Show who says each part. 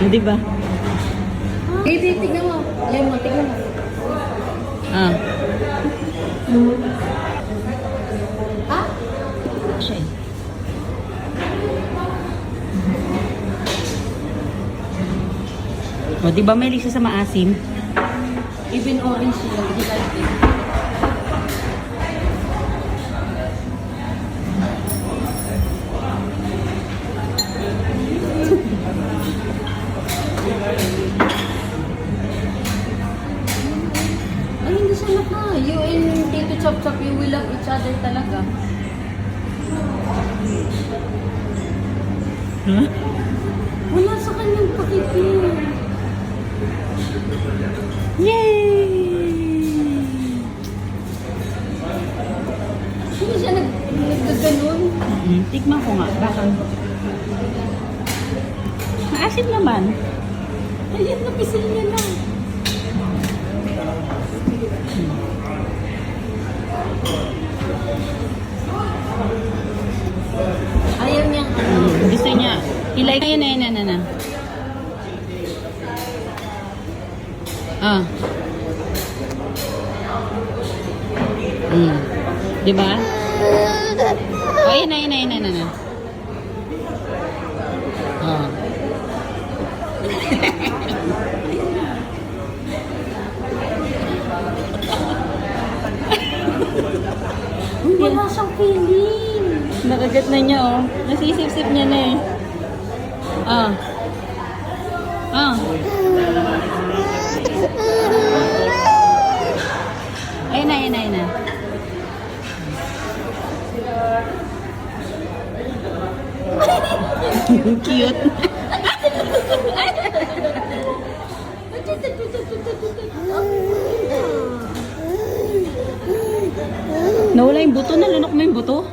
Speaker 1: Di ba?
Speaker 2: Baby, tignan mo. Lemon, tignan mo.
Speaker 1: Ah.
Speaker 2: Ha?
Speaker 1: Siya eh. O, di ba may lisa sa maasim?
Speaker 2: Even orange sila. Would you like it? Ay, hindi siya naka. You and Tito Chop Chop, you will love each other talaga.
Speaker 1: Huh?
Speaker 2: Wala sa kanyang pakipin.
Speaker 1: Yay!
Speaker 2: Hindi siya nagkaganon.
Speaker 1: Tikman ko nga. Baka. Maasim naman.
Speaker 2: Ayan, napisil niya na. Ayaw niyang ano.
Speaker 1: Gusto niya. I-like. Ayan na. Ah. Di ba? Oh, ayan na. Oh.
Speaker 2: Wala siyang feeling.
Speaker 1: Nakagat na niya, oh. Nasisip-sip niya na eh. Ah. Ah. Ayun na. Cute. Nawala yung buto, nalunok mo yung buto.